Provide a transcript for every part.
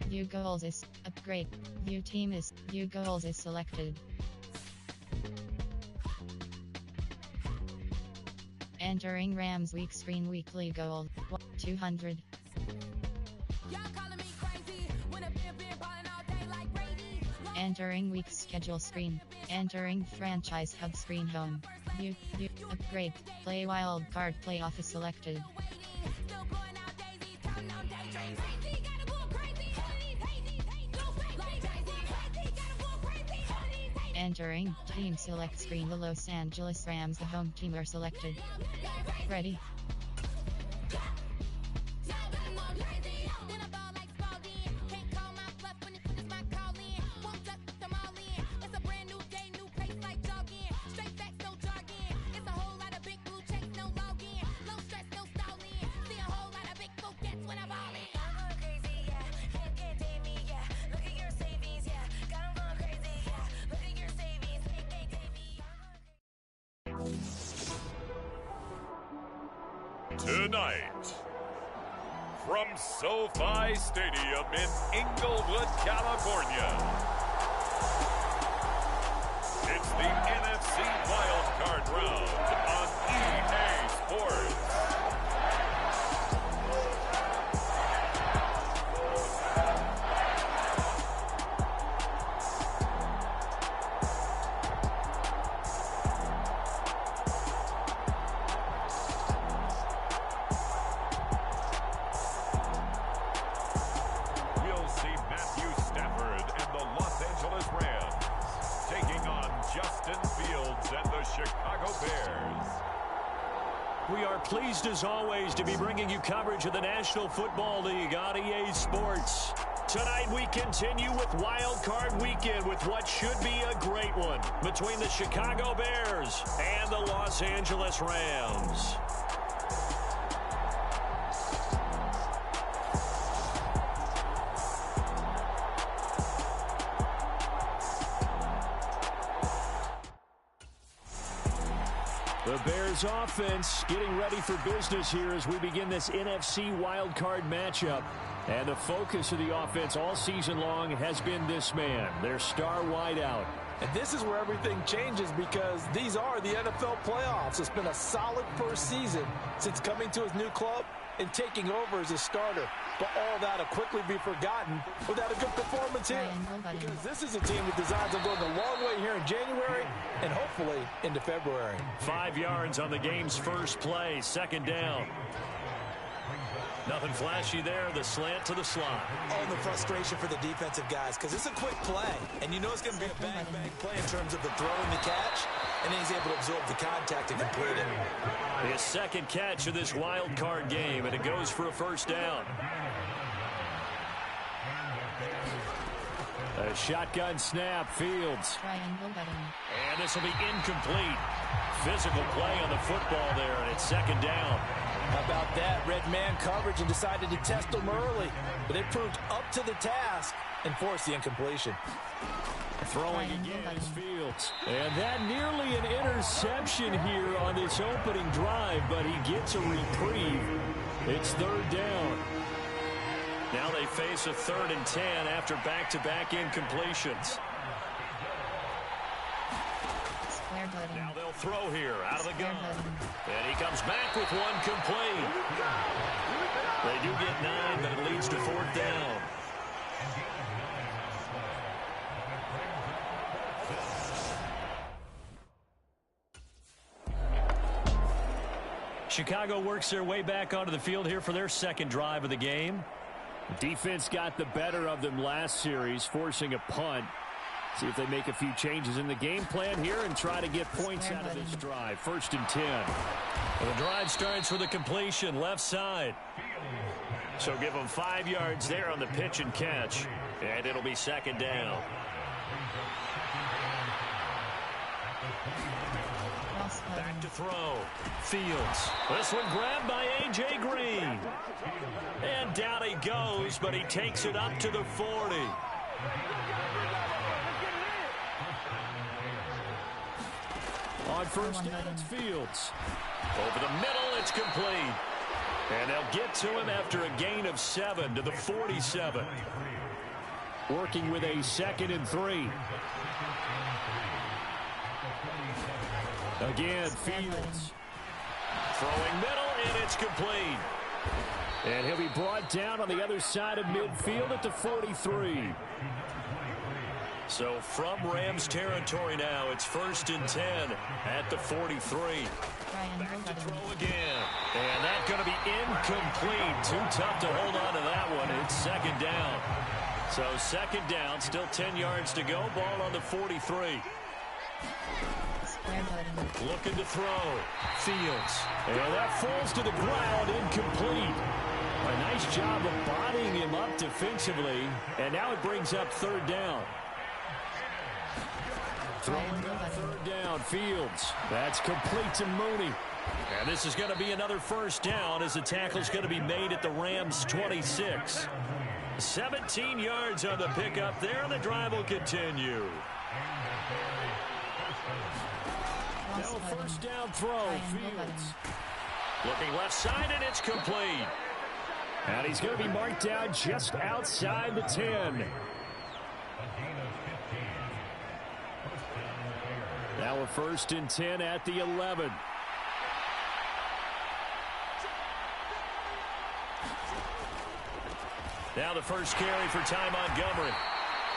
View goals is upgrade. View team is view goals is selected. Entering Rams week screen weekly goal 200. Entering week schedule screen. Entering franchise hub screen home. View upgrade. Play wild card playoff is selected. Entering team select screen. The Los Angeles Rams, the home team, are selected. Ready? Tonight, from SoFi Stadium in Inglewood, California, it's the NFC Wildcard Round on EA Sports. We are pleased as always to be bringing you coverage of the National Football League on EA Sports. Tonight we continue with Wild Card Weekend with what should be a great one between the Chicago Bears and the Los Angeles Rams. The Bears offense getting ready for business here as we begin this NFC wildcard matchup. And the focus of the offense all season long has been this man, their star wideout. And this is where everything changes because these are the NFL playoffs. It's been a solid first season since coming to his new club and taking over as a starter. But all that will quickly be forgotten without a good performance here. Because this is a team that designs on going a long way here in January and hopefully into February. 5 yards on the game's first play, second down. Nothing flashy there, the slant to the slot. Oh, and the frustration for the defensive guys because it's a quick play. And you know it's going to be a bang-bang play in terms of the throw and the catch. And then he's able to absorb the contact and complete it. His second catch of this wild card game, and it goes for a first down. A shotgun snap, Fields. And this will be incomplete. Physical play on the football there, and it's second down. How about that? Red man coverage and decided to test them early. But they proved up to the task and forced the incompletion. Throwing again is Fields. And that nearly an interception here on this opening drive, but he gets a reprieve. It's third down. Now they face a 3rd and 10 after back-to-back incompletions. Now they'll throw here out of the gun. And he comes back with one complete. They do get 9, but it leads to 4th down. Chicago works their way back onto the field here for their second drive of the game. The defense got the better of them last series, forcing a punt. See if they make a few changes in the game plan here and try to get points out of this drive. 1st and 10. And the drive starts with a completion left side. So give them 5 yards there on the pitch and catch. And it'll be second down. Back to throw. Fields. This one grabbed by A.J. Green. And down he goes, but he takes it up to the 40. On first down, it's Fields. Over the middle, it's complete. And they'll get to him after a gain of 7 to the 47. Working with a 2nd and 3. Again, Fields. Throwing middle, and it's complete. And he'll be brought down on the other side of midfield at the 43. So from Rams territory now, it's 1st and 10 at the 43. Back to throw again. And that's going to be incomplete. Too tough to hold on to that one. It's 2nd down. So 2nd down, still 10 yards to go. Ball on the 43. Looking to throw. Fields. And that falls to the ground, incomplete. A nice job of bodying him up defensively. And now it brings up 3rd down. Throwing up 3rd down, Fields. That's complete to Mooney. And this is going to be another 1st down as the tackle's going to be made at the Rams' 26. 17 yards on the pickup there, and the drive will continue. Now 1st down throw, Fields. Looking left side, and it's complete. And he's going to be marked down just outside the 10. Now a 1st and 10 at the 11. Now the first carry for Ty Montgomery.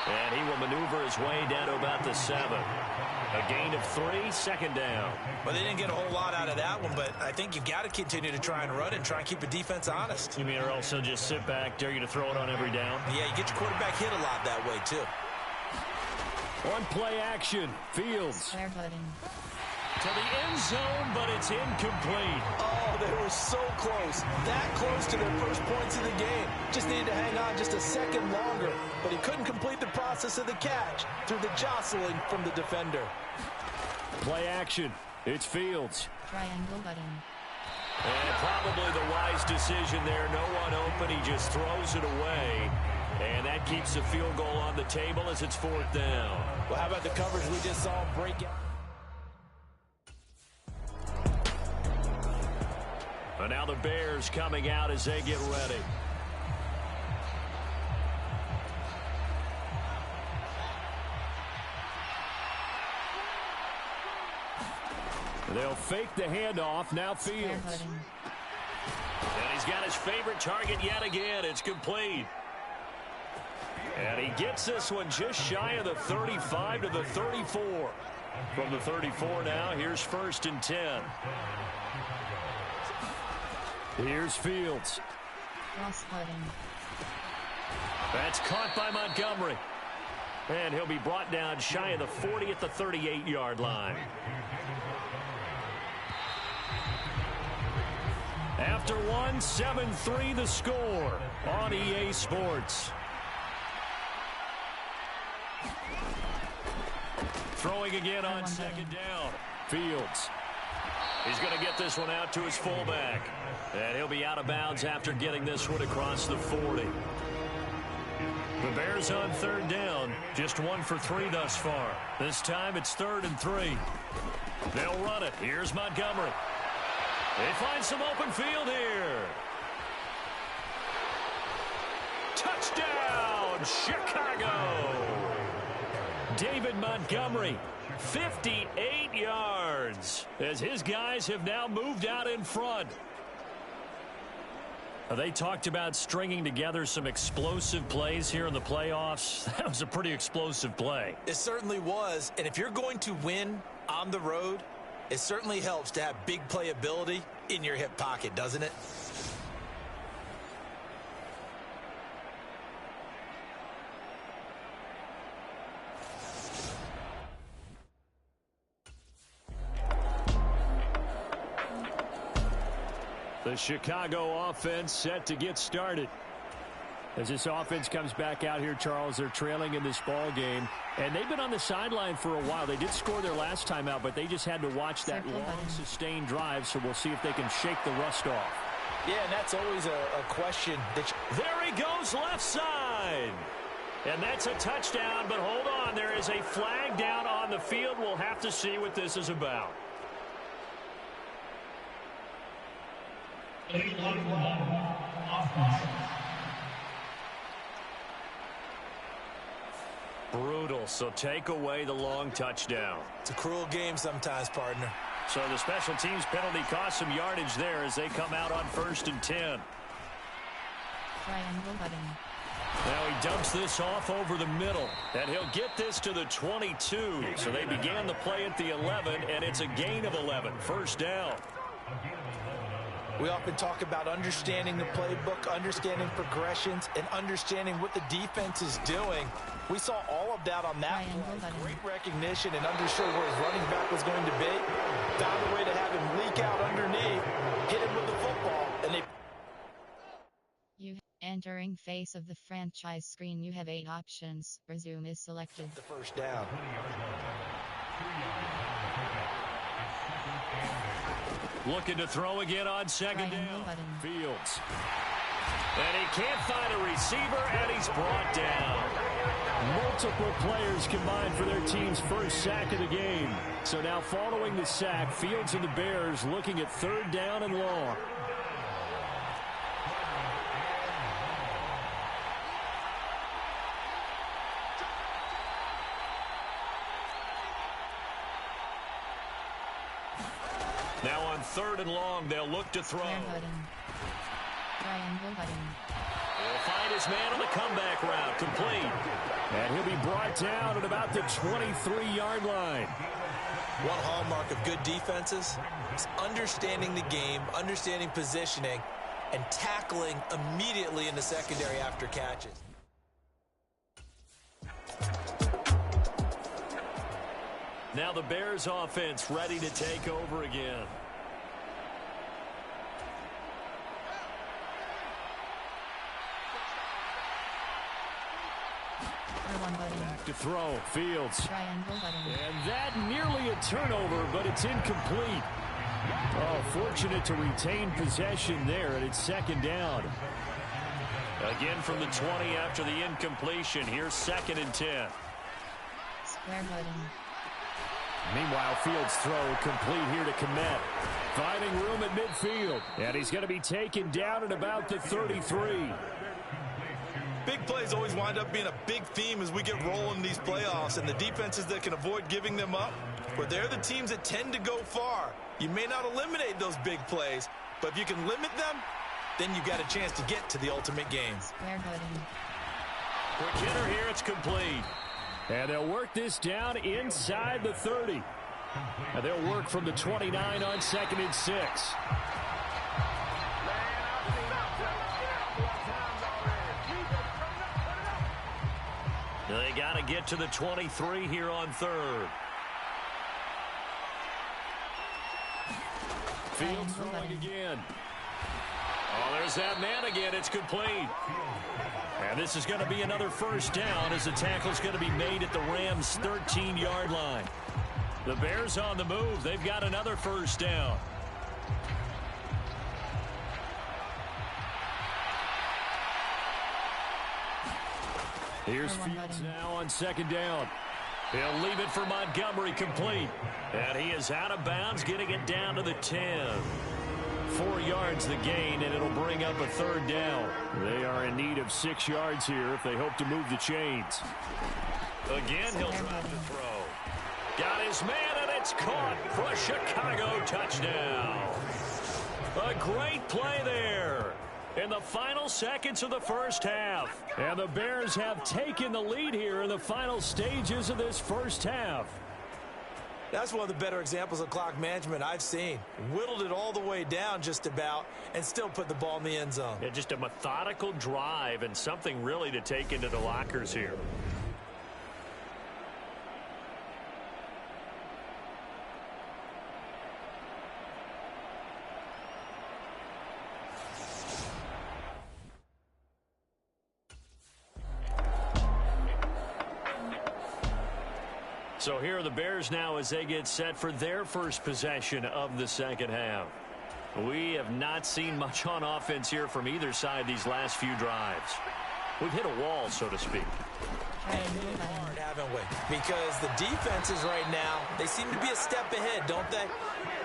And he will maneuver his way down to about the 7. A gain of 3, 2nd down. Well, they didn't get a whole lot out of that one, but I think you've got to continue to try and run it and try and keep the defense honest. You mean or also just sit back, dare you to throw it on every down? Yeah, you get your quarterback hit a lot that way, too. On play action, Fields. To the end zone, but it's incomplete. Oh, they were so close. That close to their first points of the game. Just needed to hang on just a second longer. But he couldn't complete the process of the catch through the jostling from the defender. Play action. It's Fields. Triangle button. And probably the wise decision there. No one open. He just throws it away. And that keeps the field goal on the table as it's 4th down. Well, how about the coverage we just saw him break out? And now the Bears coming out as they get ready. They'll fake the handoff. Now Fields. And he's got his favorite target yet again. It's complete. And he gets this one just shy of the 35 to the 34. From the 34 now, here's 1st and 10. Here's Fields. That's caught by Montgomery. And he'll be brought down shy of the 40 at the 38-yard line. After one, 7-3 the score on EA Sports. Throwing again on 2nd down. Fields. He's going to get this one out to his fullback. And he'll be out of bounds after getting this one across the 40. The Bears on 3rd down. Just 1 for 3 thus far. This time it's 3rd and 3. They'll run it. Here's Montgomery. They find some open field here. Touchdown, Chicago. David Montgomery, 58 yards, as his guys have now moved out in front. They talked about stringing together some explosive plays here in the playoffs. That was a pretty explosive play. It certainly was, and if you're going to win on the road, it certainly helps to have big playability in your hip pocket, doesn't it? The Chicago offense set to get started. As this offense comes back out here, Charles, they're trailing in this ball game. And they've been on the sideline for a while. They did score their last time out, but they just had to watch that long, sustained drive. So we'll see if they can shake the rust off. Yeah, and that's always a question. There he goes, left side. And that's a touchdown, but hold on. There is a flag down on the field. We'll have to see what this is about. Brutal, so take away the long touchdown. It's a cruel game sometimes, partner. So the special teams penalty cost some yardage there as they come out on 1st and 10. Triangle button. Now he dumps this off over the middle, and he'll get this to the 22. So they began the play at the 11, and it's a gain of 11. 1st down. We often talk about understanding the playbook, understanding progressions, and understanding what the defense is doing. We saw all of that on that play. Great recognition and understood where his running back was going to be. Found a way to have him leak out underneath, hit him with the football, and they... Entering face of the franchise screen, you have 8 options. Resume is selected. The 1st down. Looking to throw again on 2nd down. Fields. And he can't find a receiver, and he's brought down. Multiple players combined for their team's 1st sack of the game. So now following the sack, Fields and the Bears looking at 3rd down and long. Now on 3rd and long, they'll look to throw. Triangle button. He'll find his man on the comeback route, complete. And he'll be brought down at about the 23-yard line. One hallmark of good defenses is understanding the game, understanding positioning, and tackling immediately in the secondary after catches. Now the Bears offense ready to take over again. Back to throw. Fields. And that nearly a turnover, but it's incomplete. Oh, fortunate to retain possession there, and it's 2nd down. Again from the 20 after the incompletion. Here's 2nd and 10. Square button. Meanwhile, Fields' throw complete here to Komet. Finding room at midfield. And he's going to be taken down at about the 33. Big plays always wind up being a big theme as we get rolling in these playoffs, and the defenses that can avoid giving them up, where they're the teams that tend to go far. You may not eliminate those big plays, but if you can limit them, then you got a chance to get to the ultimate game. Square button. Quick hitter here, it's complete. And they'll work this down inside the 30. And they'll work from the 29 on 2nd and 6. They got to get to the 23 here on 3rd. Fields throwing again. Oh, there's that man again. It's complete. And this is going to be another 1st down as the tackle's going to be made at the Rams' 13-yard line. The Bears on the move. They've got another 1st down. Here's Fields now on 2nd down. He'll leave it for Montgomery, complete. And he is out of bounds, getting it down to the 10. 4 yards the gain, and it'll bring up a 3rd down. They are in need of 6 yards here if they hope to move the chains. Again, he'll try to throw. Got his man, and it's caught for a Chicago touchdown. A great play there in the final seconds of the 1st half. And the Bears have taken the lead here in the final stages of this 1st half. That's one of the better examples of clock management I've seen. Whittled it all the way down just about and still put the ball in the end zone. Yeah, just a methodical drive and something really to take into the lockers here. So here are the Bears now as they get set for their first possession of the 2nd half. We have not seen much on offense here from either side these last few drives. We've hit a wall, so to speak. It's hard, haven't we? Because the defenses right now, they seem to be a step ahead, don't they?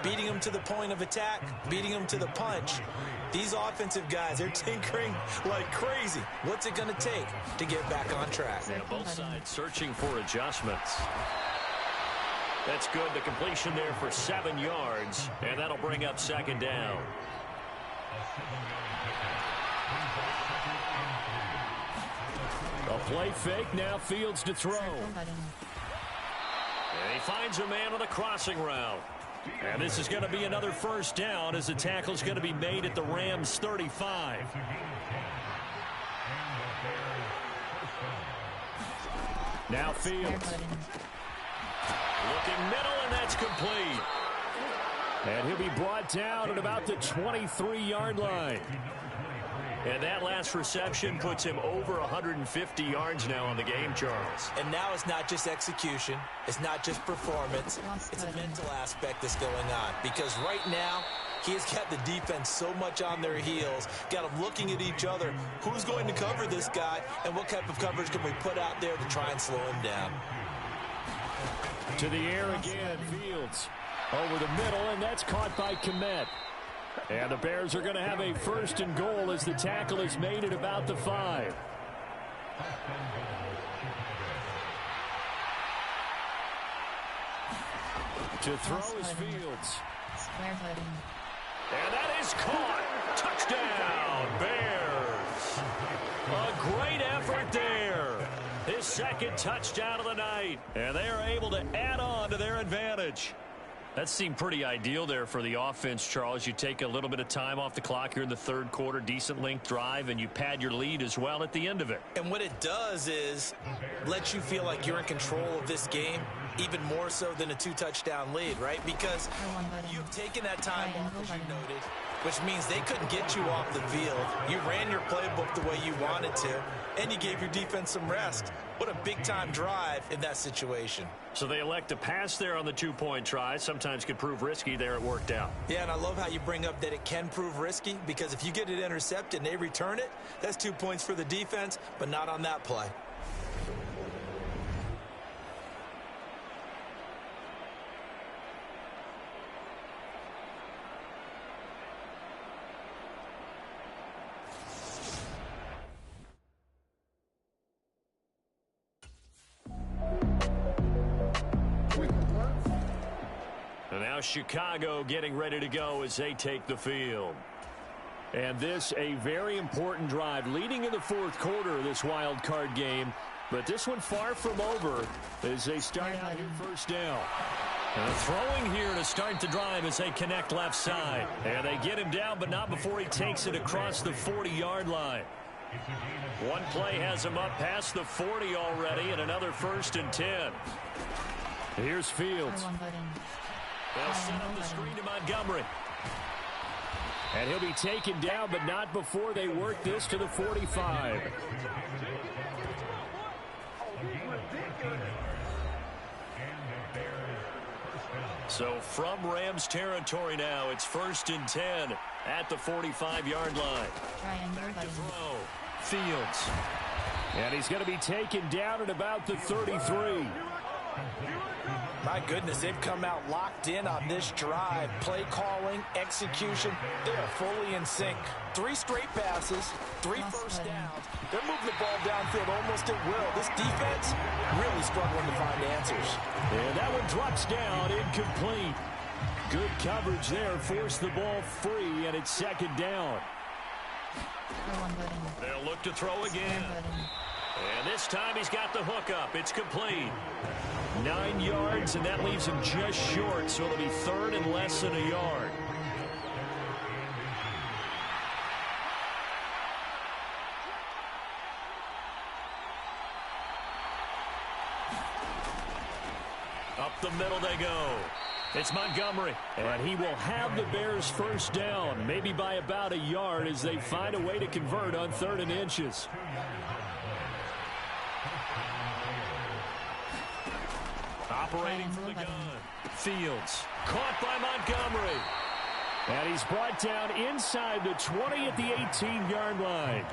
Beating them to the point of attack, beating them to the punch. These offensive guys, they're tinkering like crazy. What's it going to take to get back on track? Yeah, both sides searching for adjustments. That's good. The completion there for 7 yards, and that'll bring up second down. A play fake, now Fields to throw. And he finds a man on the crossing route. And this is going to be another first down as the tackle's going to be made at the Rams' 35. Now Fields. Looking middle, and that's complete. And he'll be brought down at about the 23-yard line. And that last reception puts him over 150 yards now on the game, Charles. And now it's not just execution. It's not just performance. It's a mental aspect that's going on. Because right now, he has got the defense so much on their heels, got them looking at each other. Who's going to cover this guy, and what type of coverage can we put out there to try and slow him down? To the air again, Fields. Over the middle, and that's caught by Kmet. And the Bears are going to have a first and goal as the tackle is made at about the 5. To throw is Fields. And that is caught. Touchdown, Bears. A great effort there. His second touchdown of the night. And they are able to add on to their advantage. That seemed pretty ideal there for the offense, Charles. You take a little bit of time off the clock here in the third quarter, decent length drive, and you pad your lead as well at the end of it. And what it does is let you feel like you're in control of this game, even more so than a 2-touchdown lead, right? Because you've taken that time off, as you noted, which means they couldn't get you off the field. You ran your playbook the way you wanted to, and you gave your defense some rest. What a big-time drive in that situation. So they elect to pass there on the 2-point try. Sometimes could prove risky. There it worked out. Yeah, and I love how you bring up that it can prove risky, because if you get it intercepted and they return it, that's 2 points for the defense, but not on that play. Now Chicago getting ready to go as they take the field. And this a very important drive leading in the fourth quarter of this wild card game. But this one far from over as they start out in first down. And throwing here to start the drive as they connect left side. And they get him down, but not before he takes it across the 40-yard line. One play has him up past the 40 already, and another 1st and 10. Here's Fields. They'll set up the screen to Montgomery. And he'll be taken down, but not before they work this to the 45. So from Rams territory now, it's 1st and 10 at the 45-yard line. Back to throw. Fields. And he's going to be taken down at about the 33. My goodness, they've come out locked in on this drive. Play calling, execution, they are fully in sync. 3 straight passes, 3 first downs. They're moving the ball downfield almost at will. This defense really struggling to find answers. And that one drops down, incomplete. Good coverage there, forced the ball free, and it's second down. They'll look to throw again. And this time he's got the hook up. It's complete. 9 yards, and that leaves him just short, so it'll be 3rd and less than a yard. Up the middle they go. It's Montgomery, and he will have the Bears first down, maybe by about a yard as they find a way to convert on 3rd and inches. Operating from the gun. Fields. Caught by Montgomery. And he's brought down inside the 20 at the 18-yard line.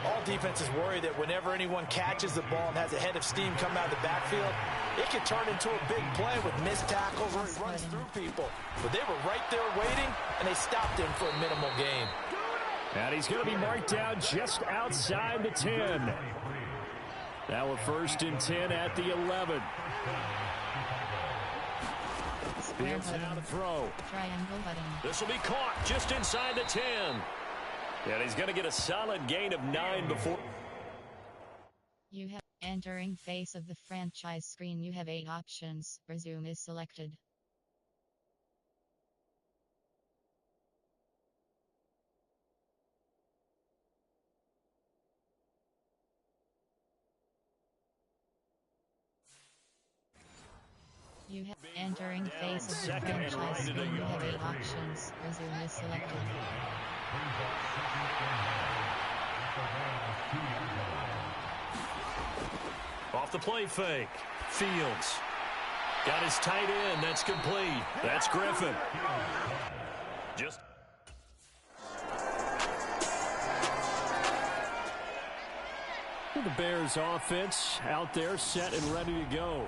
All defenses worry that whenever anyone catches the ball and has a head of steam coming out of the backfield, it can turn into a big play with missed tackles or he runs through people. But they were right there waiting, and they stopped him for a minimal gain. And he's going to be marked down just outside the 10. Now a 1st and 10 at the 11. Fields now to throw. Triangle button. This will be caught just inside the 10. And he's going to get a solid gain of 9 before. You have entering face of the franchise screen. You have 8 options. Resume is selected. You have entering face of the franchise screen. You have 8 options. Resume is selected. Off the play fake. Fields. Got his tight end. That's complete. That's Griffin. Just. The Bears offense out there set and ready to go.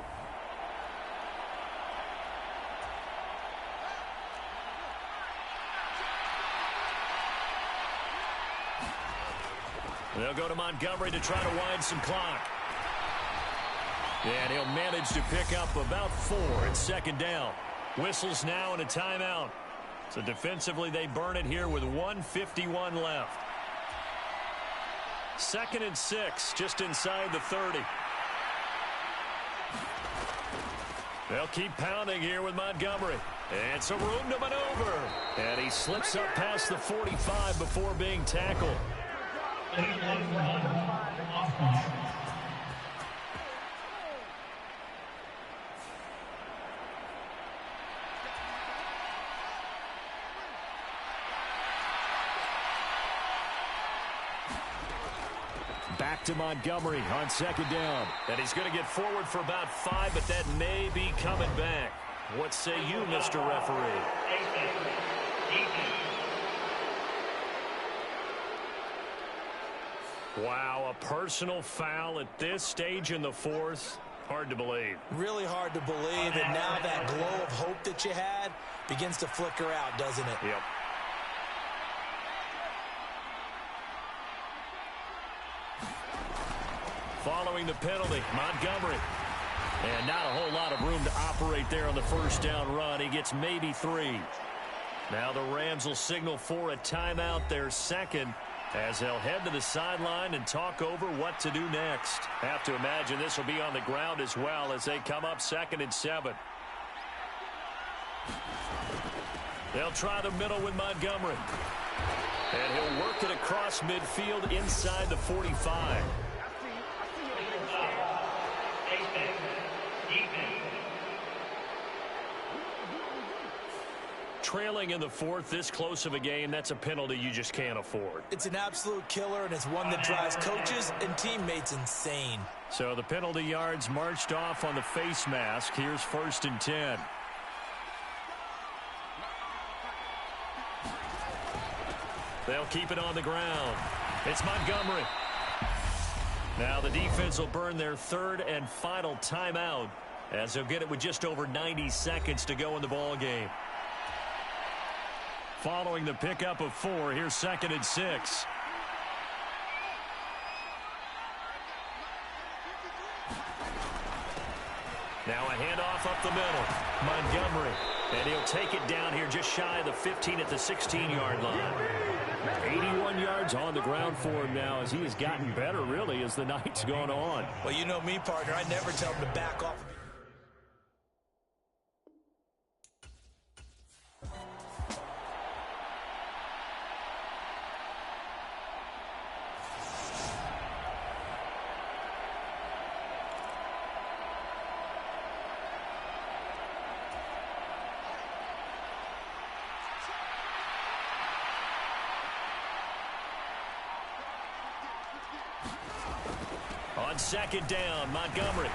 They'll go to Montgomery to try to wind some clock. And he'll manage to pick up about 4 at 2nd down. Whistles now and a timeout. So defensively they burn it here with 1:51 left. 2nd and 6 just inside the 30. They'll keep pounding here with Montgomery. And some room to maneuver. And he slips up past the 45 before being tackled. Back to Montgomery on 2nd down. And he's going to get forward for about 5, but that may be coming back. What say you, Mr. Referee? Wow, a personal foul at this stage in the 4th. Hard to believe. Really hard to believe, and now that glow of hope that you had begins to flicker out, doesn't it? Yep. Following the penalty, Montgomery. And not a whole lot of room to operate there on the 1st down run. He gets maybe 3. Now the Rams will signal for a timeout, their 2nd, as they'll head to the sideline and talk over what to do next. Have to imagine this will be on the ground as well as they come up 2nd and 7. They'll try the middle with Montgomery. And he'll work it across midfield inside the 45. Trailing in the 4th, this close of a game, that's a penalty you just can't afford. It's an absolute killer, and it's one that drives coaches and teammates insane. So the penalty yards marched off on the face mask. Here's 1st and 10. They'll keep it on the ground. It's Montgomery. Now the defense will burn their 3rd and final timeout as they'll get it with just over 90 seconds to go in the ball game. Following the pickup of 4, here's 2nd and 6. Now a handoff up the middle. Montgomery. And he'll take it down here just shy of the 15 at the 16-yard line. 81 yards on the ground for him now as he has gotten better, really, as the night's gone on. Well, you know me, partner. I never tell him to back off. On 2nd down, Montgomery.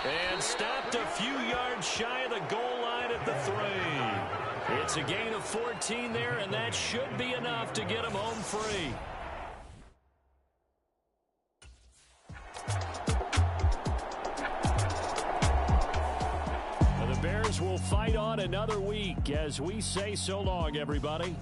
And stopped a few yards shy of the goal line at the 3. It's a gain of 14 there, and that should be enough to get him home free. The Bears will fight on another week as we say so long, everybody.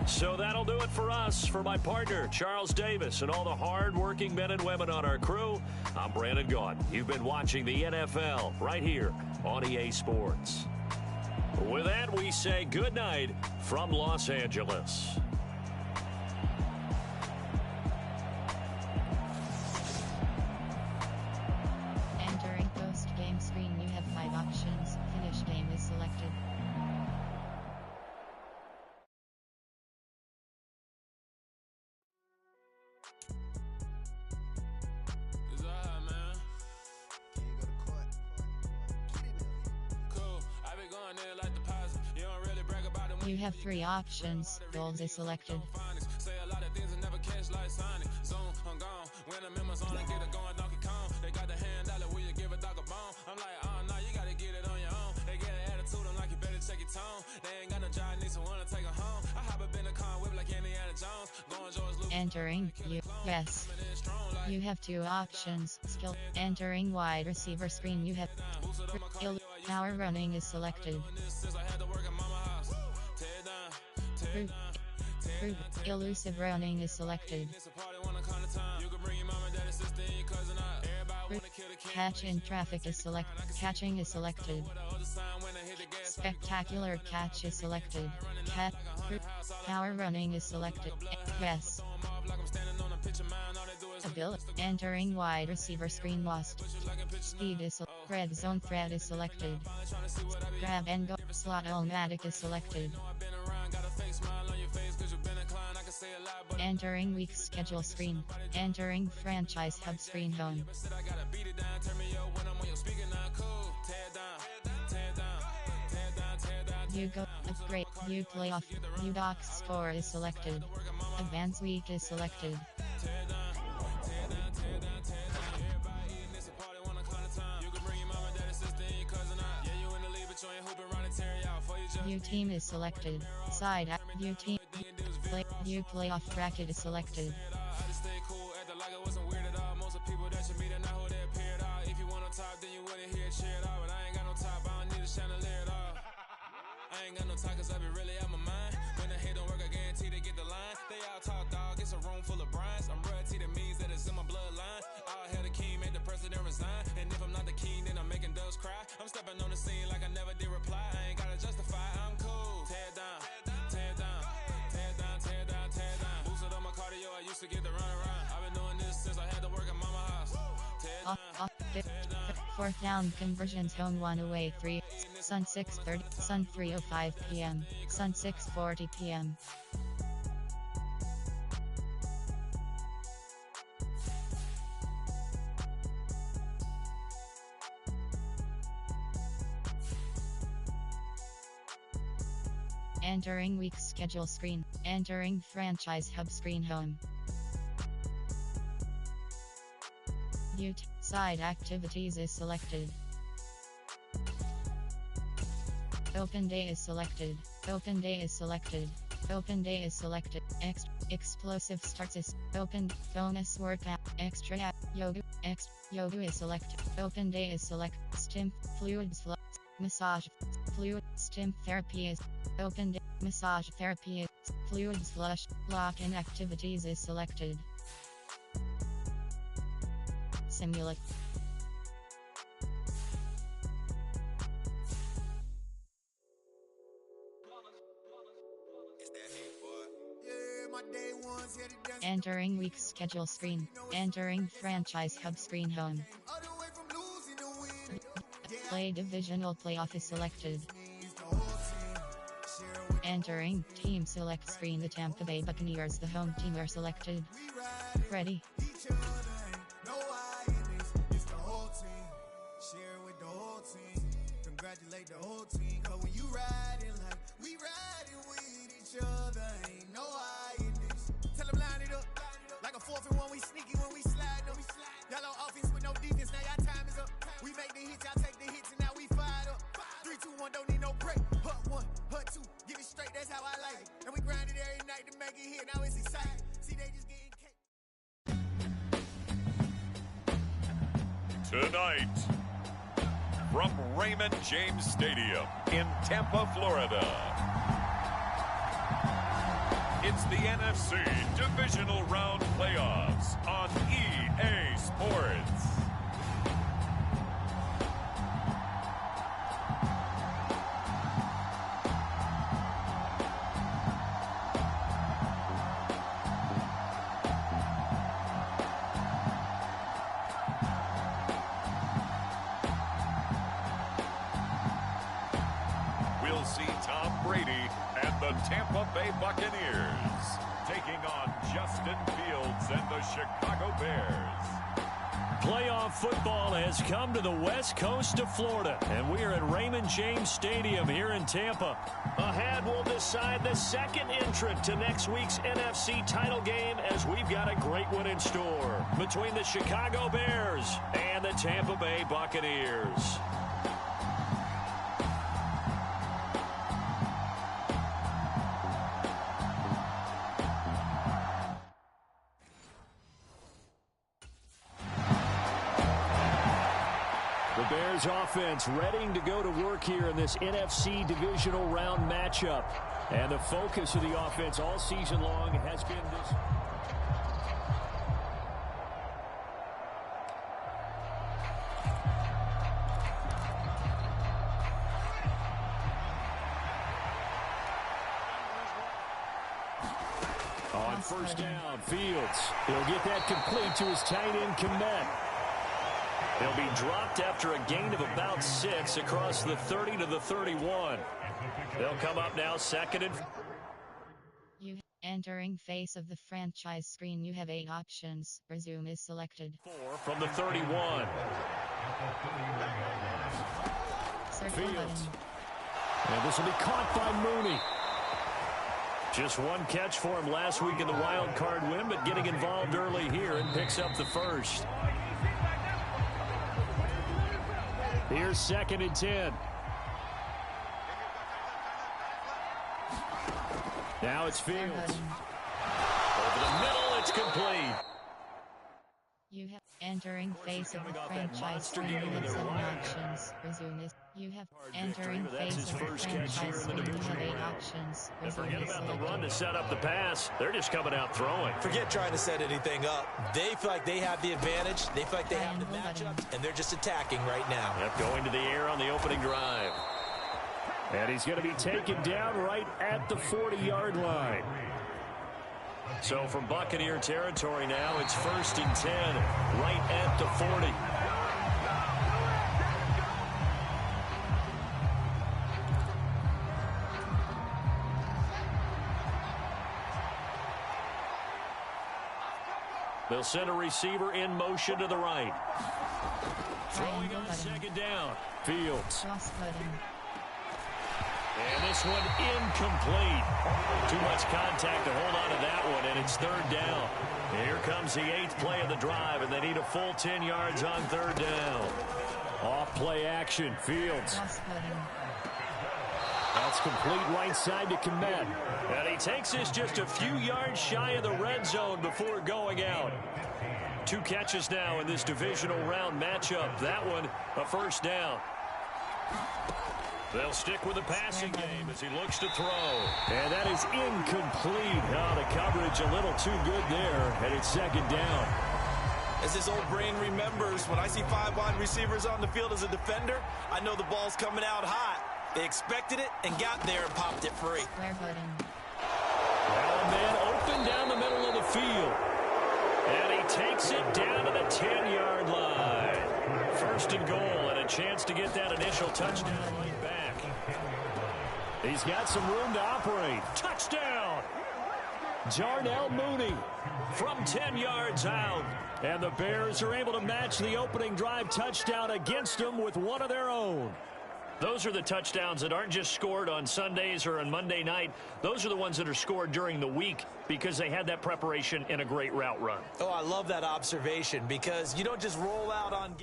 So that'll do it for us. For my partner, Charles Davis, and all the hard-working men and women on our crew, I'm Brandon Gaudin. You've been watching the NFL right here on EA Sports. With that, we say good night from Los Angeles. Entering post-game screen, you have 5 options. Finish game is selected. You have 3 options. Goals is selected. Say a lot of things and never catch like Sonic. Zone, I'm gone. When the members on, I get it going Donkey Kong. They got the hand dollar, will you give a dog a bone? I'm like, oh no, you gotta get it on your own. They get an attitude, I'm like, you better check your tone. They ain't got no job, need someone to take her home. I hop up in the car, whip like Indiana Jones. Going George Lucas. Entering US. You have 2 options. Skill. Entering wide receiver screen, you have power running is selected. Elusive running is selected. Catch in traffic is selected. Catching is selected. Spectacular catch is selected. Power running is selected. Yes. Ability. Entering wide receiver screen lost. Speed is red zone threat is selected. Grab and go. Slot automatic is selected. Entering week schedule screen. Entering franchise hub screen home. You go upgrade. You playoff. You box score is selected. Advance week is selected. View team is selected. Side view team. View playoff bracket is selected. I ain't got no talk cause I be really out my mind. When the hate don't work, I guarantee they get the line. They all talk dog, it's a room full of brinds. I'm royalty, that means that it's in my bloodline. All hell the king, made the president resign. And if I'm not the king, then I'm making doves cry. I'm stepping on the scene like I never did reply. I ain't gotta justify, I'm cool. Tear down, tear down, tear down, tear down, tear down. Boosted on my cardio, I used to get the run around. I've been doing this since I had to work at mama house. Tear down, tear down. 4th down conversions home 1 away 3. Sun 6:30, Sun 3:05 p.m., Sun 6:40 p.m. Entering week schedule screen. Entering franchise hub screen home. View side activities is selected. Open day is selected. Open day is selected. Open day is selected. Explosive starts is open. Bonus workout. Extra yoga. Yoga is selected. Open day is select. Stim fluids flow. Massage fluid. Stim therapy is open day. Massage therapy is fluids flush. Lock-in activities is selected. Simulate. Entering week schedule screen. Entering franchise hub screen home. Play divisional playoff is selected. Entering team select screen. The Tampa Bay Buccaneers, the home team, are selected. Ready. Congratulate the whole team, 'cause when you riding like we riding with each each other, ain't no hiding this. Tell them line it up. Like a 4th and 1, we sneaky when we slide them. Y'all on offense with no defense, now y'all time is up. We make the hits, y'all take the hits, and now we fired up. 3, 2, 1, don't need no break. Hut 1, hut 2, get it straight, that's how I like it. And we grind it every night to make it hit, now it's exciting. See, they just getting cake. Tonight, from Raymond James Stadium in Tampa, Florida, it's the NFC Divisional Round Playoffs on EA Sports. We'll see Tom Brady and the Tampa Bay Buccaneers taking on Justin Fields and the Chicago Bears. Playoff football has come to the west coast of Florida, and we are at Raymond James Stadium here in Tampa. Ahead, we'll decide the second entrant to next week's NFC title game, as we've got a great one in store between the Chicago Bears and the Tampa Bay Buccaneers. The Bears offense ready to go to work here in this NFC divisional round matchup. And the focus of the offense all season long has been this. On first down, Fields. He'll get that complete to his tight end, Komet. He'll be dropped after a gain of about 6 across the 30 to the 31. They'll come up now second and... You entering face of the franchise screen. You have 8 options. Resume is selected. 4 from the 31. Fields. And this will be caught by Mooney. Just one catch for him last week in the wild card win, but getting involved early here and picks up the first. Here's second and 10. Now it's Fields. Over the middle, it's complete. You have entering face of the franchise screen. You have 7 options. Resume is. You have entering face of the franchise screen. You have 8 options. And forget about the run to set up the pass. They're just coming out throwing. Forget trying to set anything up. They feel like they have the advantage. They feel like they have the matchup, and they're just attacking right now. Yep, going to the air on the opening drive. And he's going to be taken down right at the 40-yard line. So from Buccaneer territory now, it's first and 10, right at the 40. They'll send a receiver in motion to the right. Throwing on second down. Fields. And this one incomplete. Too much contact to hold on to that one, and it's third down. Here comes the 8th play of the drive, and they need a full 10 yards on third down. Off play action. Fields. That's complete right side to Komet. And he takes this just a few yards shy of the red zone before going out. 2 catches now in this divisional round matchup. That one, a first down. They'll stick with the passing game as he looks to throw. And that is incomplete. Oh, the coverage a little too good there, and it's second down. As his old brain remembers, when I see 5 wide receivers on the field as a defender, I know the ball's coming out hot. They expected it and got there and popped it free. Well, a man open down the middle of the field. And he takes it down to the 10-yard line. First and goal, and a chance to get that initial touchdown right back. He's got some room to operate. Touchdown! Darnell Mooney from 10 yards out. And the Bears are able to match the opening drive touchdown against them with one of their own. Those are the touchdowns that aren't just scored on Sundays or on Monday night. Those are the ones that are scored during the week because they had that preparation in a great route run. Oh, I love that observation because you don't just roll out on...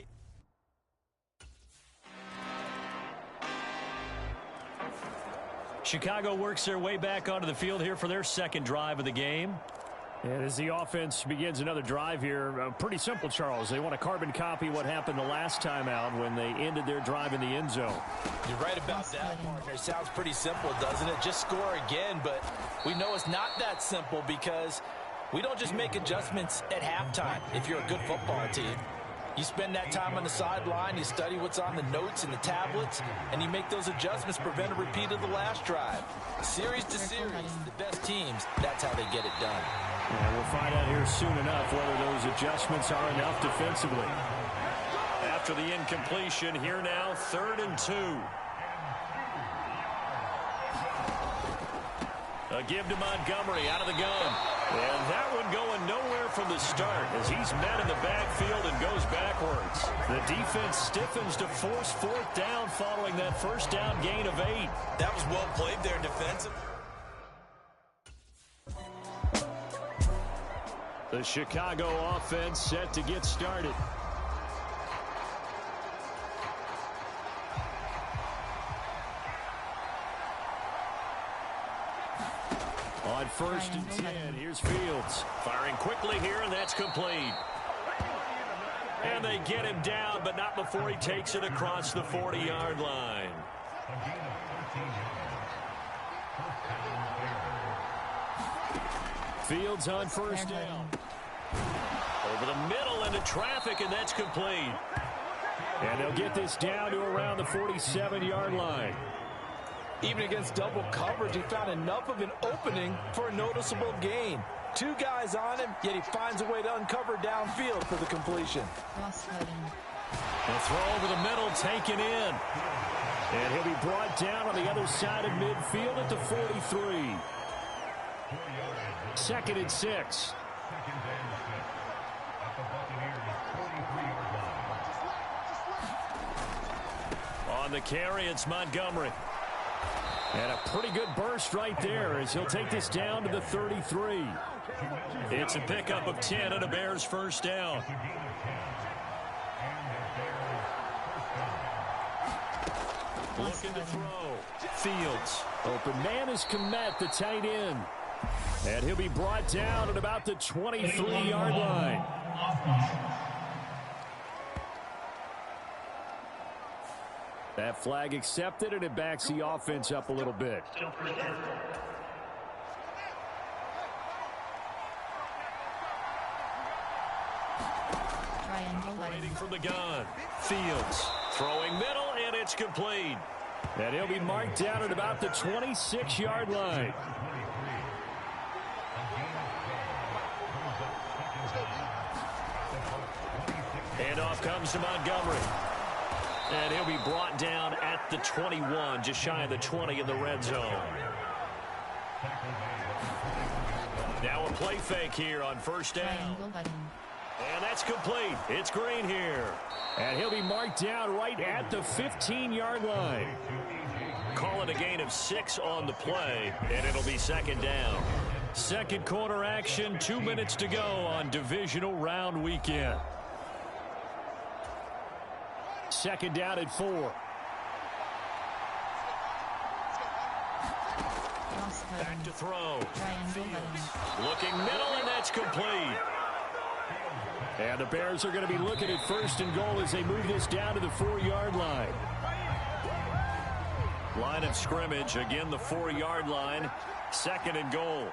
Chicago works their way back onto the field here for their second drive of the game. And as the offense begins another drive here, pretty simple, Charles. They want to carbon copy what happened the last time out when they ended their drive in the end zone. You're right about that, partner. Sounds pretty simple, doesn't it? Just score again, but we know it's not that simple because we don't just make adjustments at halftime if you're a good football team. You spend that time on the sideline, you study what's on the notes and the tablets, and you make those adjustments, prevent a repeat of the last drive. Series to series, the best teams, that's how they get it done. And we'll find out here soon enough whether those adjustments are enough defensively. After the incompletion, here now, 3rd and 2. A give to Montgomery out of the gun. And that one going nowhere from the start as he's met in the backfield and goes backwards. The defense stiffens to force 4th down following that first down gain of 8. That was well played there defensively. The Chicago offense set to get started. On 1st and 10, here's Fields. Firing quickly here, and that's complete. And they get him down, but not before he takes it across the 40-yard line. Fields on 1st down. Over the middle into traffic, and that's complete. And they'll get this down to around the 47-yard line. Even against double coverage, he found enough of an opening for a noticeable gain. 2 guys on him, yet he finds a way to uncover downfield for the completion. The throw over the middle, taken in. And he'll be brought down on the other side of midfield at the 43. 2nd and 6. On the carry, it's Montgomery. And a pretty good burst right there as he'll take this down to the 33. It's a pickup of 10 and a Bears first down. Looking to throw. Fields. Open man is Komet, the tight end. And he'll be brought down at about the 23-yard line. That flag accepted, and it backs the offense up a little bit. Waiting from the gun. Fields throwing middle, and it's complete. And he'll be marked down at about the 26-yard line. And off comes to Montgomery. And he'll be brought down at the 21, just shy of the 20 in the red zone. Now a play fake here on 1st down. And that's complete. It's Green here. And he'll be marked down right at the 15-yard line. Call it a gain of 6 on the play, and it'll be 2nd down. Second quarter action, 2 minutes to go on divisional round weekend. 2nd down at 4. Back to throw. Looking middle, and that's complete. And the Bears are going to be looking at 1st and goal as they move this down to the 4-yard line. Line of scrimmage, again the 4-yard line. 2nd and goal.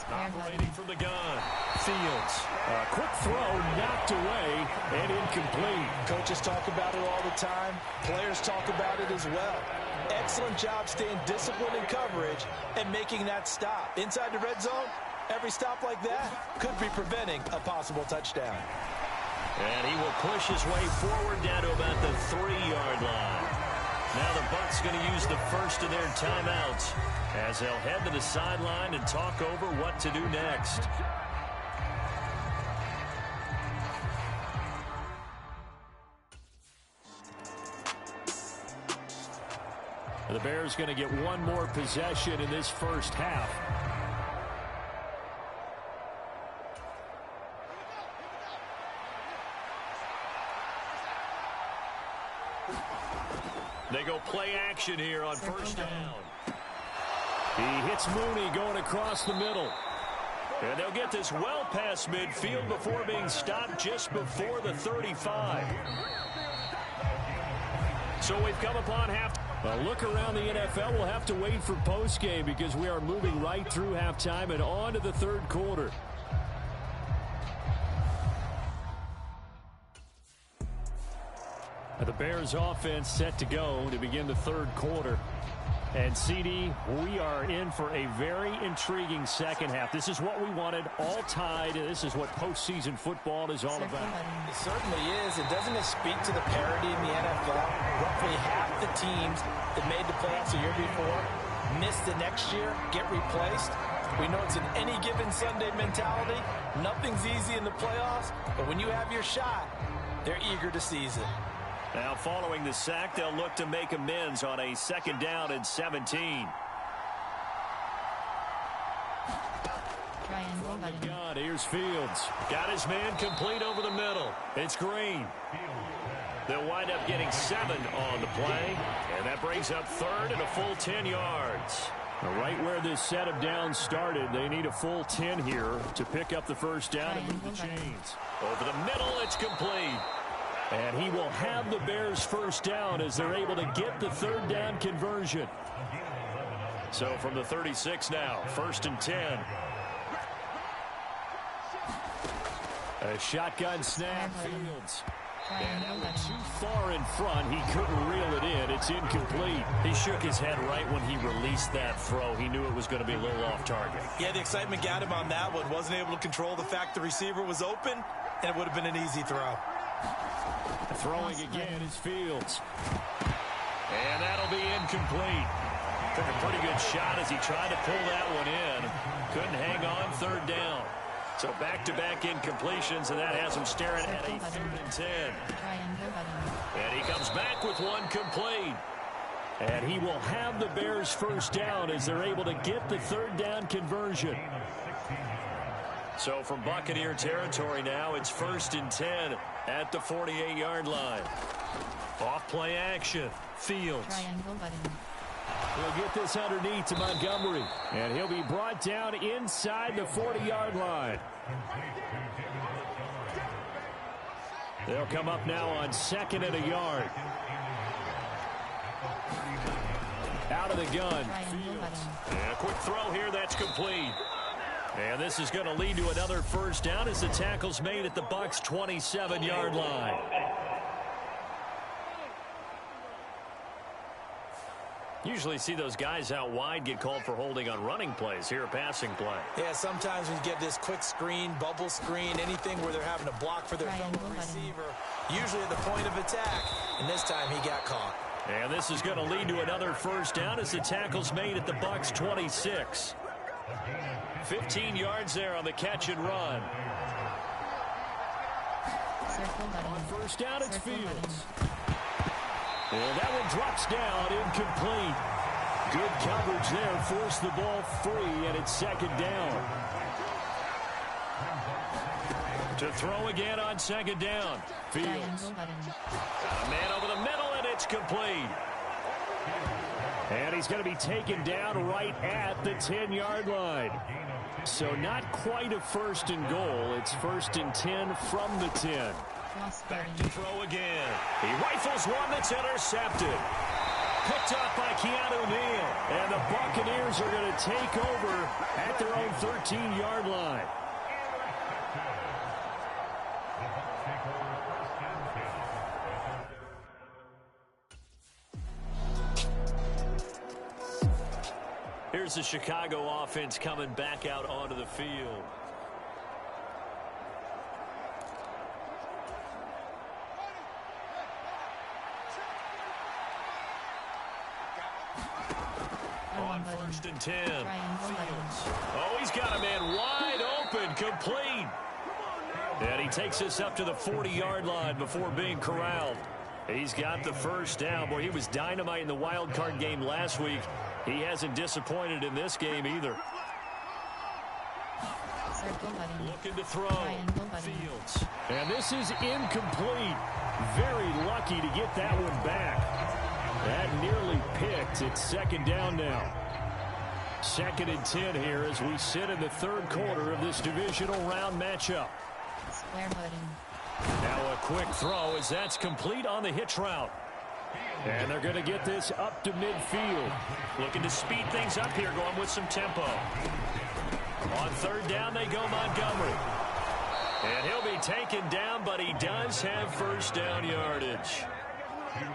Operating from the gun. Fields. A quick throw knocked away and incomplete. Coaches talk about it all the time. Players talk about it as well. Excellent job staying disciplined in coverage and making that stop. Inside the red zone, every stop like that could be preventing a possible touchdown. And he will push his way forward down to about the 3-yard line. Now the Bucs going to use the first of their timeouts as they'll head to the sideline and talk over what to do next. The Bears going to get one more possession in this first half. They go play action here on first down. He hits Mooney going across the middle. And they'll get this well past midfield before being stopped just before the 35. So we've come upon half. A look around the NFL. We'll have to wait for postgame because we are moving right through halftime and on to the third quarter. The Bears offense set to go to begin the third quarter. And CD, we are in for a very intriguing second half. This is what we wanted, all tied. This is what postseason football is all about. It certainly is. And doesn't it speak to the parity in the NFL? Roughly half the teams that made the playoffs the year before miss the next year, get replaced. We know it's an any given Sunday mentality. Nothing's easy in the playoffs, but when you have your shot, they're eager to seize it. Now following the sack, they'll look to make amends on a second down and 17. God, here's Fields. Got his man complete over the middle. It's Green. They'll wind up getting 7 on the play, and that brings up third and a full 10 yards. Right where this set of downs started, they need a full 10 here to pick up the first down and move the chains. Over the middle, it's complete. And he will have the Bears first down as they're able to get the third down conversion. So from the 36 now, first and 10. A shotgun snap, Fields. And that one too far in front. He couldn't reel it in. It's incomplete. He shook his head right when he released that throw. He knew it was going to be a little off target. Yeah, the excitement got him on that one. Wasn't able to control the fact the receiver was open, and it would have been an easy throw. Throwing again is Fields. And that'll be incomplete. Took a pretty good shot as he tried to pull that one in. Couldn't hang on third down. So back-to-back incompletions, and that has him staring at a third and 10. And he comes back with one complete. And he will have the Bears first down as they're able to get the third down conversion. So from Buccaneer territory now, it's first and 10 at the 48-yard line. Off play action. Fields. He'll get this underneath to Montgomery. And he'll be brought down inside the 40-yard line. They'll come up now on second and a yard. Out of the gun. Fields. And a quick throw here. That's complete. And this is going to lead to another first down as the tackle's made at the Bucs' 27-yard line. Usually see those guys out wide get called for holding on running plays. Here a passing play. Yeah, sometimes we get this quick screen, bubble screen, anything where they're having to block for their fellow receiver, usually at the point of attack, and this time he got caught. And this is going to lead to another first down as the tackle's made at the Bucs' 26. 15 yards there on the catch and run. On first down, it's Fields. And that one drops down, incomplete. Good coverage there, forced the ball free, and it's second down. To throw again on second down. Fields. Got a man over the middle, and it's complete. And he's going to be taken down right at the 10-yard line. So not quite a first and goal. It's first and 10 from the 10. Back to throw again. He rifles one that's intercepted. Picked up by Keanu Neal. And the Buccaneers are going to take over at their own 13-yard line. Here's the Chicago offense coming back out onto the field. On first and 10. Fields. Oh, he's got a man wide open, complete. And he takes us up to the 40-yard line before being corralled. He's got the first down. Boy, he was dynamite in the wild card game last week. He hasn't disappointed in this game either. Looking to throw. Fields. And this is incomplete. Very lucky to get that one back. That nearly picked. It's second down now. 2nd and 10 here as we sit in the third quarter of this divisional round matchup. Square button. Now a quick throw as that's complete on the hitch route. And they're going to get this up to midfield. Looking to speed things up here, going with some tempo. On 3rd down, they go Montgomery. And he'll be taken down, but he does have first down yardage. And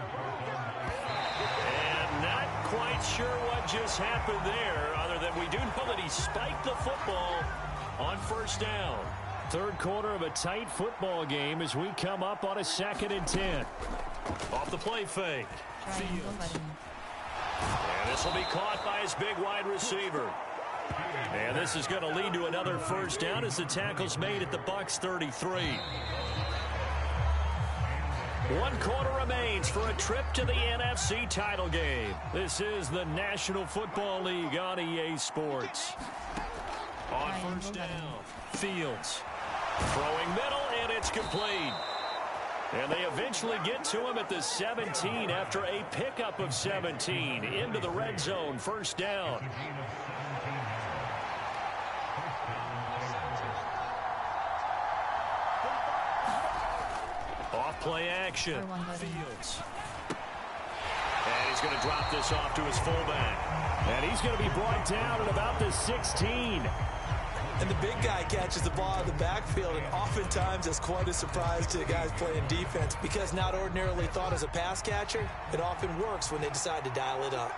not quite sure what just happened there, other than we do know that he spiked the football on first down. Third quarter of a tight football game as we come up on a 2nd and 10. Off the play fake. Fields. And this will be caught by his big wide receiver. And this is going to lead to another first down as the tackle's made at the Bucs 33. 1 quarter remains for a trip to the NFC title game. This is the National Football League on EA Sports. On first down, Fields. Throwing middle, and it's complete. And they eventually get to him at the 17 after a pickup of 17. Into the red zone, first down. Off play action. Fields. And he's going to drop this off to his fullback. And he's going to be brought down at about the 16. And the big guy catches the ball in the backfield, and oftentimes it's quite a surprise to the guys playing defense because not ordinarily thought as a pass catcher, it often works when they decide to dial it up.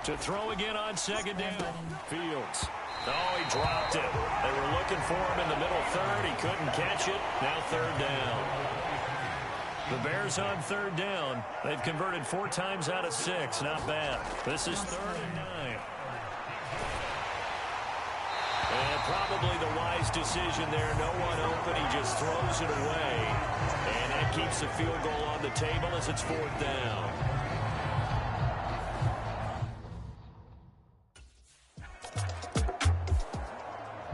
To throw again on 2nd down. Fields. Oh, he dropped it. They were looking for him in the middle 3rd. He couldn't catch it. Now 3rd down. The Bears on 3rd down. They've converted 4 times out of 6. Not bad. This is 3rd and 9. And probably the wise decision there. No one open. He just throws it away. And that keeps the field goal on the table as it's 4th down.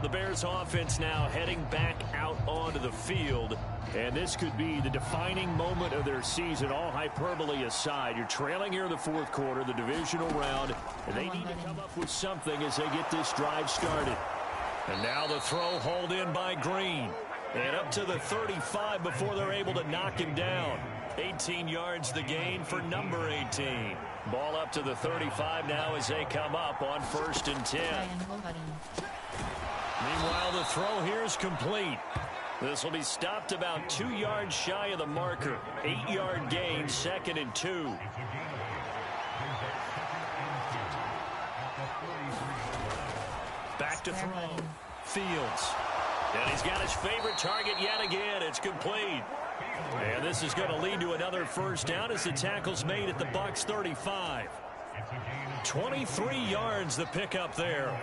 The Bears offense now heading back out onto the field. And this could be the defining moment of their season, all hyperbole aside. You're trailing here in the 4th quarter, the divisional round, and they need to come up with something as they get this drive started. And now the throw hauled in by Green. And up to the 35 before they're able to knock him down. 18 yards the gain for number 18. Ball up to the 35 now as they come up on 1st and 10. Meanwhile, the throw here is complete. This will be stopped about 2 yards shy of the marker. 8-yard gain, 2nd and 2. Back to throw. Fields. And he's got his favorite target yet again. It's complete. And this is going to lead to another first down as the tackle's made at the Bucs 35. 23 yards the pickup there.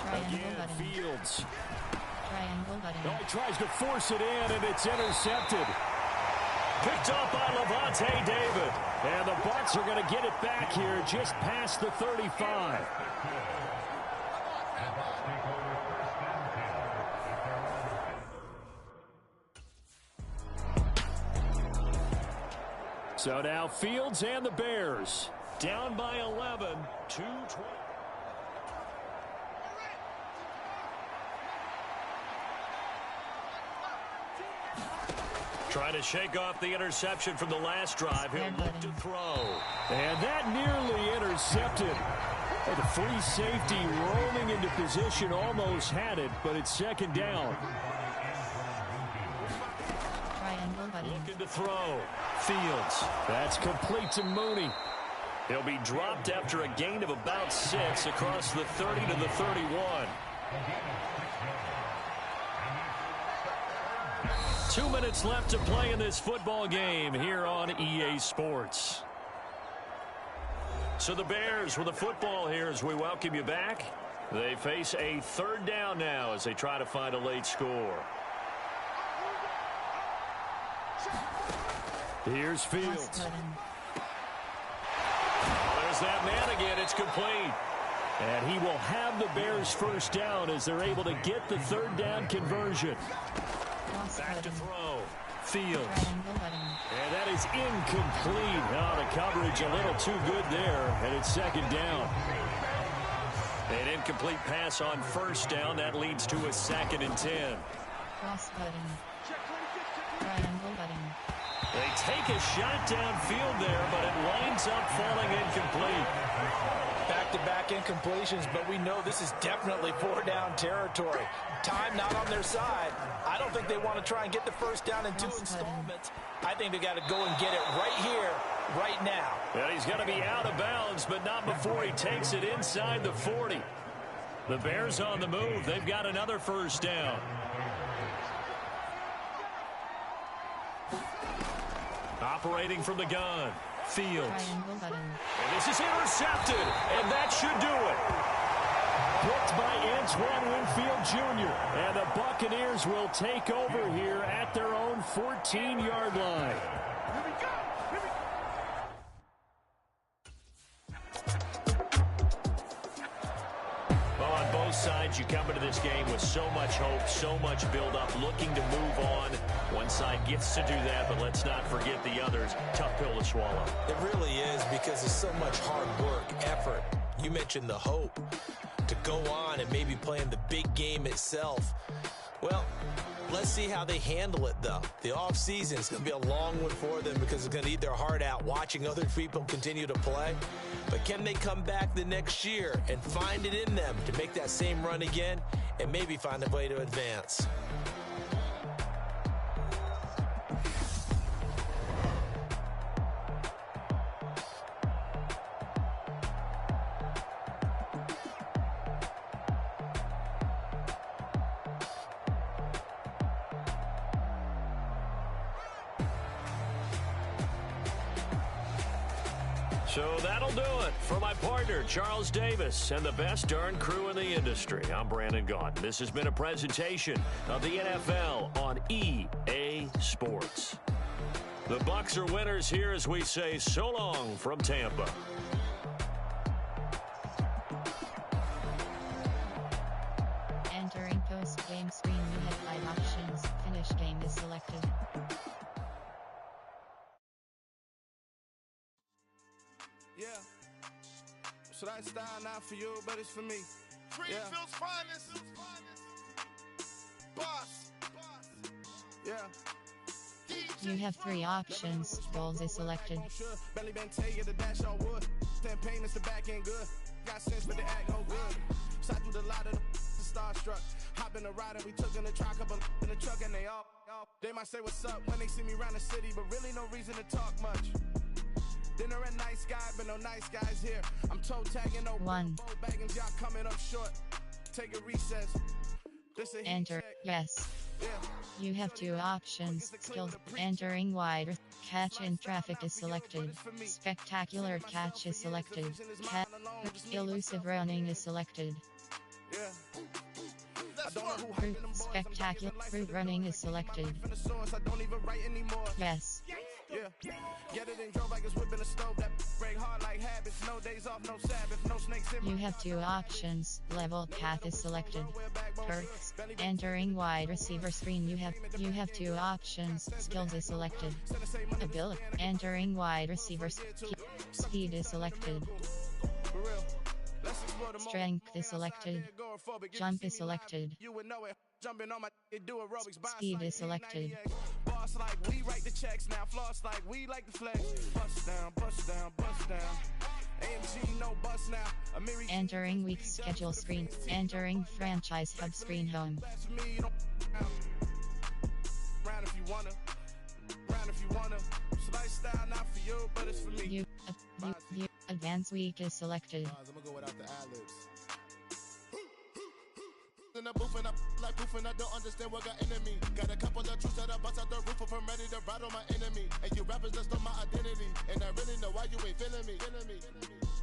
Again, Fields. Oh, he tries to force it in, and it's intercepted. Picked up by Levante David. And the Bucs are going to get it back here just past the 35. So now Fields and the Bears down by 11, 2-12. Trying to shake off the interception from the last drive. He'll look to throw. And that nearly intercepted. The free safety rolling into position almost had it, but it's 2nd down. Looking to throw. Fields. That's complete to Mooney. He'll be dropped after a gain of about 6 across the 30 to the 31. 2 minutes left to play in this football game here on EA Sports. So the Bears with the football here as we welcome you back. They face a 3rd down now as they try to find a late score. Here's Fields. There's that man again. It's complete. And he will have the Bears first down as they're able to get the third down conversion. Back to throw. Fields. And that is incomplete. Oh, the coverage a little too good there. And it's second down. An incomplete pass on first down. That leads to a 2nd and 10. Cross button. Triangle button. They take a shot downfield there, but it winds up falling incomplete. Back-to-back incompletions, but we know this is definitely 4-down territory. Time not on their side. I don't think they want to try and get the first down in 2 installments. I think they got to go and get it right here, right now. Well, he's going to be out of bounds, but not before he takes it inside the 40. The Bears on the move. They've got another first down. Operating from the gun. Fields. And this is intercepted, and that should do it. Picked by Antoine Winfield Jr., and the Buccaneers will take over here at their own 14-yard line. Well, on both sides, you come into this game with so much hope, so much build-up, looking to move on. One side gets to do that, but let's not forget the others. Tough pill to swallow. It really is, because there's so much hard work, effort. You mentioned the hope to go on and maybe play in the big game itself. Well, let's see how they handle it, though. The offseason is going to be a long one for them because it's going to eat their heart out watching other people continue to play. But can they come back the next year and find it in them to make that same run again and maybe find a way to advance? So that'll do it for my partner, Charles Davis, and the best darn crew in the industry. I'm Brandon Gaughan. This has been a presentation of the NFL on EA Sports. The Bucs are winners here as we say so long from Tampa. Entering post-game screen, you have 5 options. Finish game is selected. Yeah. So that style not for you, but it's for me. Greenfield's finest. Boss. Yeah. You have 3 options. Goals is selected. Belly been tell you the dash on wood. 10 payments to back end good. Got sense but the act no good. Shot through the lot of the starstruck. Hop in the ride and we took in the truck, up in the truck and they all. They might say what's up when they see me around the city, but really no reason to talk much. Dinner a nice guy, but no nice guys here. I'm toe tagging over 1. bagging, y'all coming up short. Take a recess. This a Enter. Yes. Yeah. You have 2 options. Skills. Entering wide. Catch in traffic is selected. Spectacular catch is selected. Elusive running is selected. Yeah. Spectacular route running is selected. Yes. Yeah. Get it and drove like it's whipping a stove that break hard like habits. No days off, no Sabbath, no snakes in. You have 2 options. Level path is selected. Perks. Entering wide receiver screen. You have 2 options. Skills is selected. Ability. Entering wide receiver. Speed is selected. Strength is selected. Jump is selected. Speed is selected. Boss like we write the checks now. Floss like we like the flex. Bust down, bust down, bust down. AMG no bust now. Entering week schedule screen. Entering franchise hub screen home. Round if you wanna. Round if you wanna. So lifestyle not for you, but it's for me. You advanced week is selected. I'm gonna go without the ad-libs. In the booth and I like proof and I don't understand what got enemy. Got a couple of troops that I bust out the roof if I'm ready to ride on my enemy. And you rappers just stole my identity. And I really know why you ain't feeling me.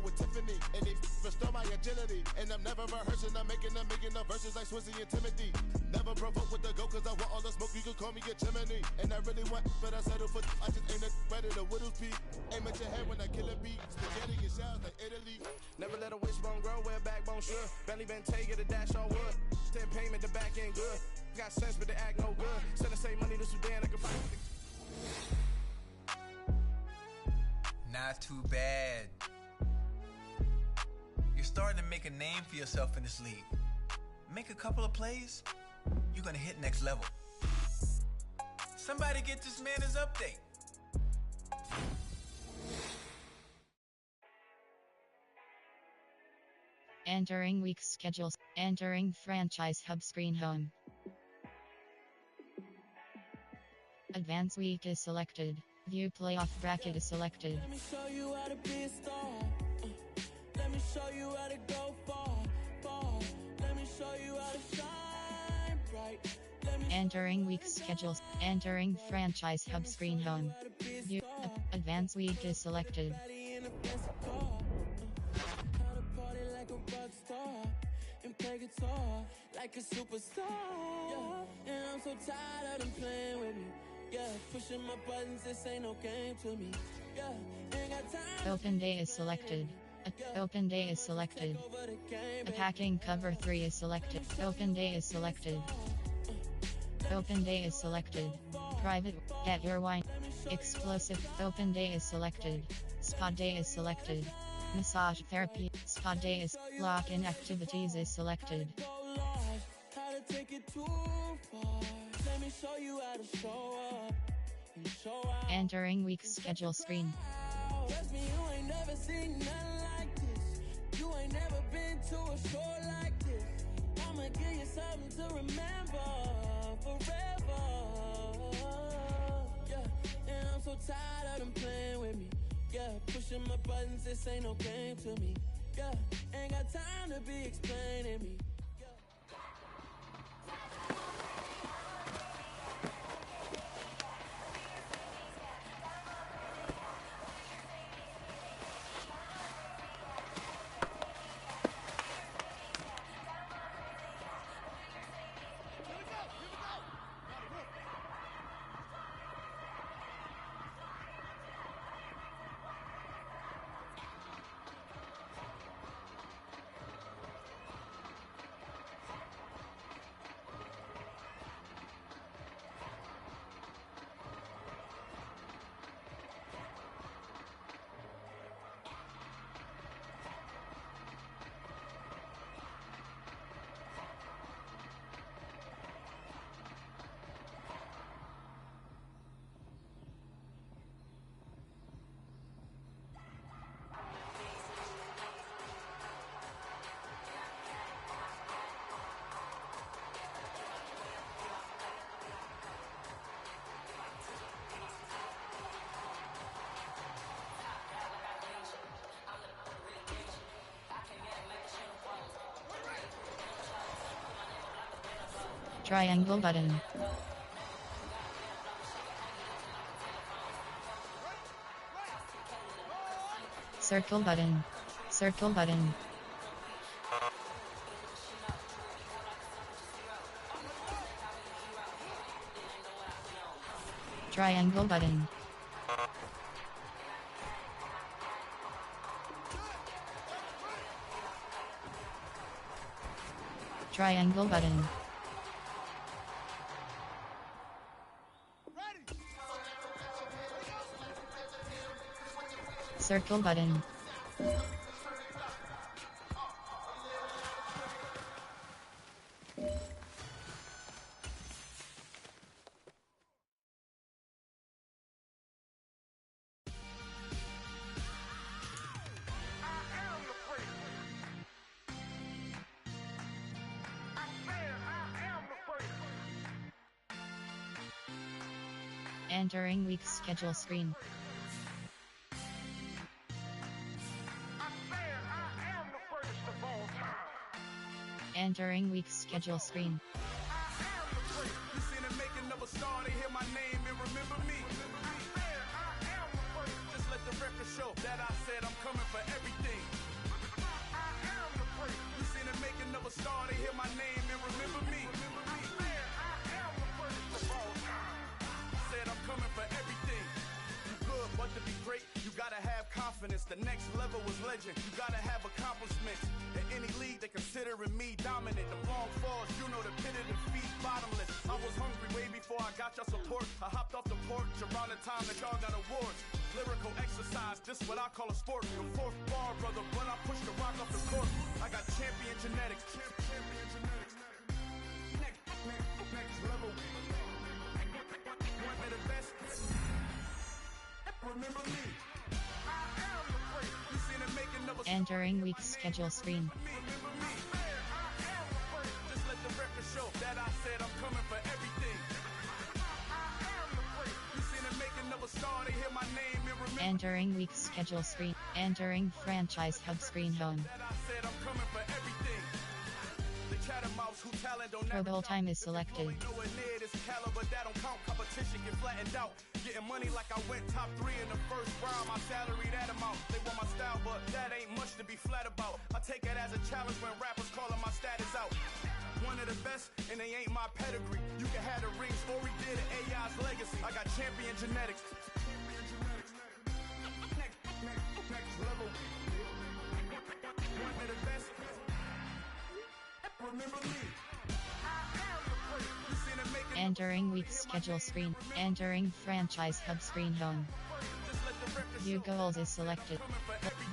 With Tiffany and they restore my agenda. agility. And I'm never rehearsing, I'm making the verses like Swizzy and Timothy. Never provoke with the go, cause I want all the smoke, you can call me a chimney. And I really want, but I settle for, I just ain't ready to whittles peak. Aim at your head when I kill a beat. Spaghetti and shells like Italy. Never let a wishbone grow where a backbone should. Belly been take it, a dash on wood. 10 payment, the back end good. Got sense, but they act no good. Send the same money to Sudan, I can find it. Not too bad. You're starting to make a name for yourself in this league. Make a couple of plays, you're gonna hit next level. Somebody get this man his update. Entering week schedules. Entering franchise hub screen home. Advance week is selected. View playoff bracket is selected. Let me show you how to be a star. Let me show you how to go far, far. Let me show you how to shine bright. Entering week schedules. Entering franchise hub screen home. View advance week is selected. And play guitar like a superstar. Yeah, and I'm so tired of them playing with me. Yeah, pushing my buttons, this ain't no game to me. Yeah, ain't got time. Open day is selected. Open day is selected. Attacking cover 3 is selected. Open day is selected. Open day is selected. Private, get your wine. Explosive, open day is selected. Spa day is selected. Massage therapy, spa day is, lock-in activities is selected. Entering week schedule screen. Trust me, you ain't never seen nothing like this. You ain't never been to a show like this. I'ma give you something to remember forever. Yeah, and I'm so tired of them playing with me. Yeah, pushing my buttons, this ain't no game to me. Yeah, ain't got time to be explaining me. Triangle button. Circle button. Circle button. Triangle button. Triangle button. Circle button. Entering week schedule screen. Entering week schedule screen. You seen a making of a star, they hear my name and remember me. Just let the record show that I said I'm coming for everything. have accomplishments. In any league, they considering me dominant. The long falls, you know the pit of defeat, bottomless. I was hungry way before I got your support. I hopped off the porch around the time that y'all got awards. Lyrical exercise, this what I call a sport. The fourth bar, brother, when I push the rock off the court. I got champion genetics. Champion genetics. Next level. One of the best. Remember me. I am the great. You seen it making of a Entering week's schedule screen. Remember me. I am the great. Just let the record show that I said I'm coming for everything. I am the great. You seen it making of a star. They hear my name and remember. Entering week's schedule screen. Entering franchise hub screen home. That I said I'm coming for everything. The Catamouse who talent don't Pro never Bowl doubt. time is selected. Nowhere near this caliber, that don't count. Competition get flattened out. Getting money like I went top 3 in the first round. My salary that amount. They want my style, but that ain't much to be flat about. I take it as a challenge when rappers calling my status out. One of the best, and they ain't my pedigree. You can have the rings, or we did it, AI's legacy. I got champion genetics. Next level. One of the best. Remember me. Entering week's schedule screen. Entering franchise hub screen home. View goals is selected.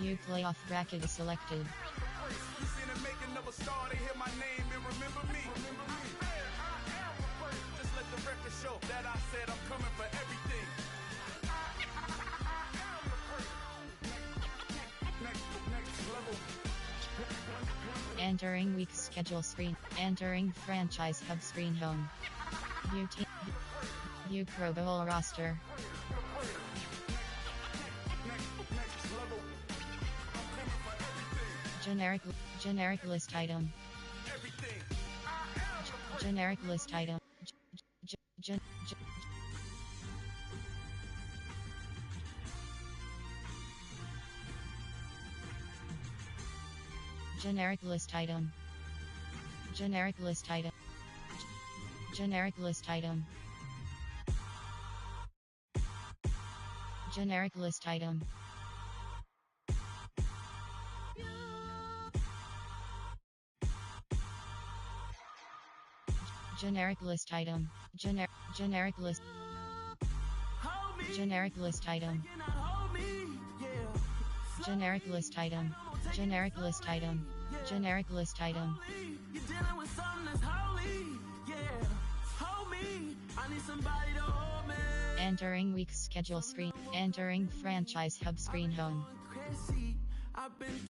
View playoff bracket is selected. You seen it making of a star, they hear my name and remember me. Just let the record show that I said I'm coming for everything. Next level. Entering week's schedule screen. Entering franchise hub screen home. View team. View Pro Bowl roster. Generic list item. Generic list item. Generic list item. Generic list item. Generic list item. Generic list item. Generic list item. Generic list. Generic list item. Generic list item. Generic list item. Generic list item. You're dealing with something that's holy. Yeah, hold me. I need somebody to hold me. Entering week's schedule screen. Entering franchise hub screen home. Crazy. I've been